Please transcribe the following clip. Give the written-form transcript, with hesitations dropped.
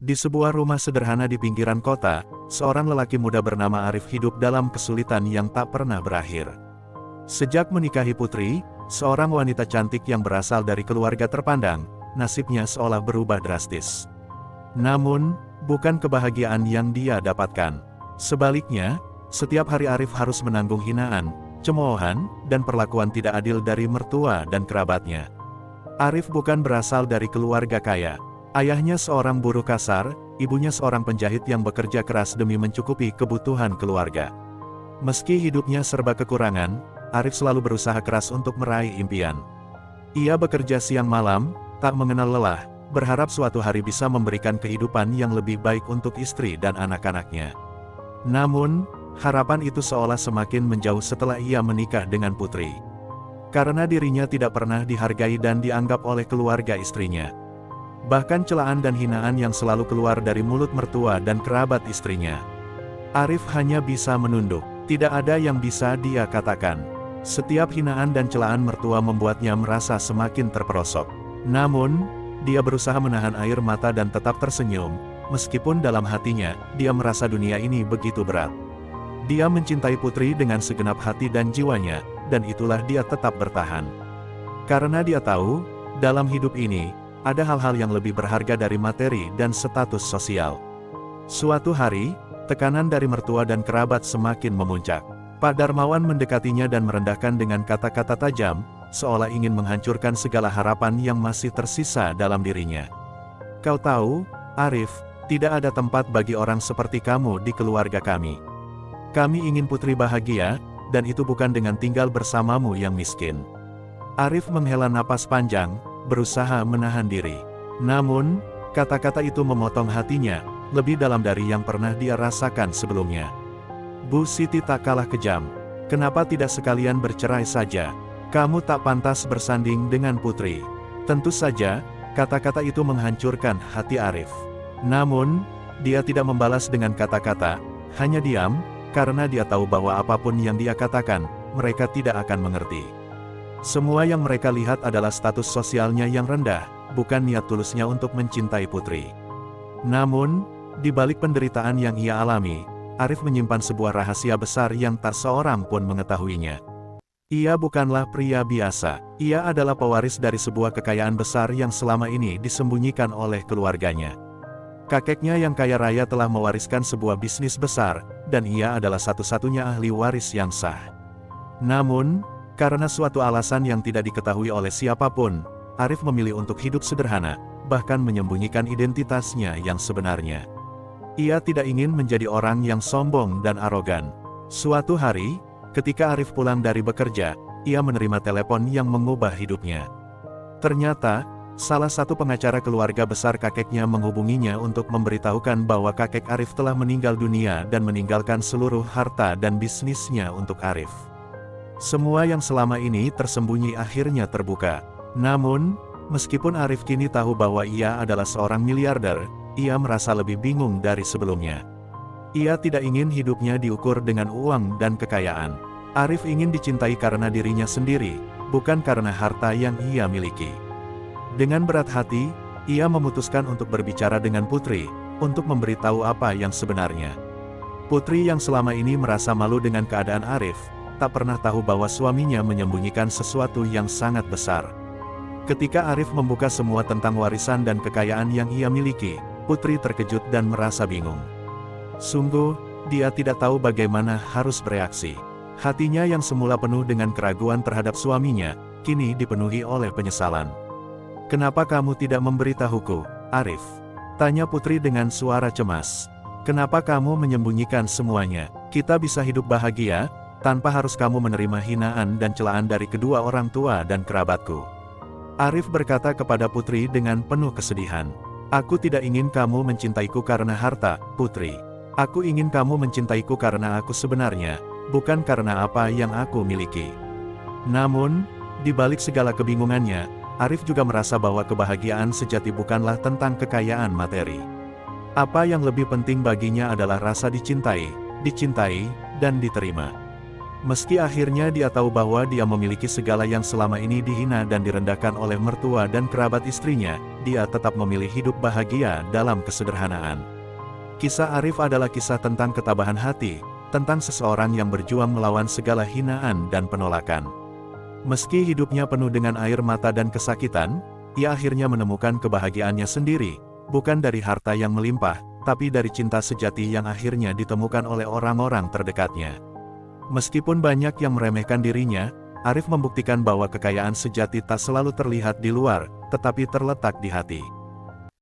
Di sebuah rumah sederhana di pinggiran kota, seorang lelaki muda bernama Arif hidup dalam kesulitan yang tak pernah berakhir. Sejak menikahi Putri, seorang wanita cantik yang berasal dari keluarga terpandang, nasibnya seolah berubah drastis. Namun, bukan kebahagiaan yang dia dapatkan. Sebaliknya, setiap hari Arif harus menanggung hinaan, cemoohan, dan perlakuan tidak adil dari mertua dan kerabatnya. Arif bukan berasal dari keluarga kaya. Ayahnya seorang buruh kasar, ibunya seorang penjahit yang bekerja keras demi mencukupi kebutuhan keluarga. Meski hidupnya serba kekurangan, Arif selalu berusaha keras untuk meraih impian. Ia bekerja siang malam, tak mengenal lelah, berharap suatu hari bisa memberikan kehidupan yang lebih baik untuk istri dan anak-anaknya. Namun, harapan itu seolah semakin menjauh setelah ia menikah dengan Putri. Karena dirinya tidak pernah dihargai dan dianggap oleh keluarga istrinya. Bahkan celaan dan hinaan yang selalu keluar dari mulut mertua dan kerabat istrinya. Arif hanya bisa menunduk, tidak ada yang bisa dia katakan. Setiap hinaan dan celaan mertua membuatnya merasa semakin terperosok. Namun, dia berusaha menahan air mata dan tetap tersenyum, meskipun dalam hatinya, dia merasa dunia ini begitu berat. Dia mencintai Putri dengan segenap hati dan jiwanya, dan itulah dia tetap bertahan. Karena dia tahu, dalam hidup ini, ada hal-hal yang lebih berharga dari materi dan status sosial. Suatu hari, tekanan dari mertua dan kerabat semakin memuncak. Pak Darmawan mendekatinya dan merendahkan dengan kata-kata tajam, seolah ingin menghancurkan segala harapan yang masih tersisa dalam dirinya. Kau tahu, Arif, tidak ada tempat bagi orang seperti kamu di keluarga kami. Kami ingin Putri bahagia, dan itu bukan dengan tinggal bersamamu yang miskin. Arif menghela napas panjang, berusaha menahan diri. Namun, kata-kata itu memotong hatinya, lebih dalam dari yang pernah dia rasakan sebelumnya. Bu Siti tak kalah kejam. Kenapa tidak sekalian bercerai saja? Kamu tak pantas bersanding dengan Putri. Tentu saja, kata-kata itu menghancurkan hati Arif. Namun, dia tidak membalas dengan kata-kata, hanya diam, karena dia tahu bahwa apapun yang dia katakan, mereka tidak akan mengerti. Semua yang mereka lihat adalah status sosialnya yang rendah, bukan niat tulusnya untuk mencintai Putri. Namun, di balik penderitaan yang ia alami, Arif menyimpan sebuah rahasia besar yang tak seorang pun mengetahuinya. Ia bukanlah pria biasa, ia adalah pewaris dari sebuah kekayaan besar yang selama ini disembunyikan oleh keluarganya. Kakeknya yang kaya raya telah mewariskan sebuah bisnis besar, dan ia adalah satu-satunya ahli waris yang sah. Namun, karena suatu alasan yang tidak diketahui oleh siapapun, Arif memilih untuk hidup sederhana, bahkan menyembunyikan identitasnya yang sebenarnya. Ia tidak ingin menjadi orang yang sombong dan arogan. Suatu hari, ketika Arif pulang dari bekerja, ia menerima telepon yang mengubah hidupnya. Ternyata, salah satu pengacara keluarga besar kakeknya menghubunginya untuk memberitahukan bahwa kakek Arif telah meninggal dunia dan meninggalkan seluruh harta dan bisnisnya untuk Arif. Semua yang selama ini tersembunyi akhirnya terbuka. Namun, meskipun Arif kini tahu bahwa ia adalah seorang miliarder, ia merasa lebih bingung dari sebelumnya. Ia tidak ingin hidupnya diukur dengan uang dan kekayaan. Arif ingin dicintai karena dirinya sendiri, bukan karena harta yang ia miliki. Dengan berat hati, ia memutuskan untuk berbicara dengan Putri, untuk memberitahu apa yang sebenarnya. Putri yang selama ini merasa malu dengan keadaan Arif, tak pernah tahu bahwa suaminya menyembunyikan sesuatu yang sangat besar. Ketika Arif membuka semua tentang warisan dan kekayaan yang ia miliki, Putri terkejut dan merasa bingung. Sungguh, dia tidak tahu bagaimana harus bereaksi. Hatinya yang semula penuh dengan keraguan terhadap suaminya, kini dipenuhi oleh penyesalan. Kenapa kamu tidak memberitahuku, Arif? Tanya Putri dengan suara cemas. Kenapa kamu menyembunyikan semuanya? Kita bisa hidup bahagia, tanpa harus kamu menerima hinaan dan celaan dari kedua orang tua dan kerabatku. Arif berkata kepada Putri dengan penuh kesedihan. Aku tidak ingin kamu mencintaiku karena harta, Putri. Aku ingin kamu mencintaiku karena aku sebenarnya, bukan karena apa yang aku miliki. Namun, di balik segala kebingungannya, Arif juga merasa bahwa kebahagiaan sejati bukanlah tentang kekayaan materi. Apa yang lebih penting baginya adalah rasa dicintai, dan diterima. Meski akhirnya dia tahu bahwa dia memiliki segala yang selama ini dihina dan direndahkan oleh mertua dan kerabat istrinya, dia tetap memilih hidup bahagia dalam kesederhanaan. Kisah Arif adalah kisah tentang ketabahan hati, tentang seseorang yang berjuang melawan segala hinaan dan penolakan. Meski hidupnya penuh dengan air mata dan kesakitan, ia akhirnya menemukan kebahagiaannya sendiri, bukan dari harta yang melimpah, tapi dari cinta sejati yang akhirnya ditemukan oleh orang-orang terdekatnya. Meskipun banyak yang meremehkan dirinya, Arif membuktikan bahwa kekayaan sejati tak selalu terlihat di luar, tetapi terletak di hati.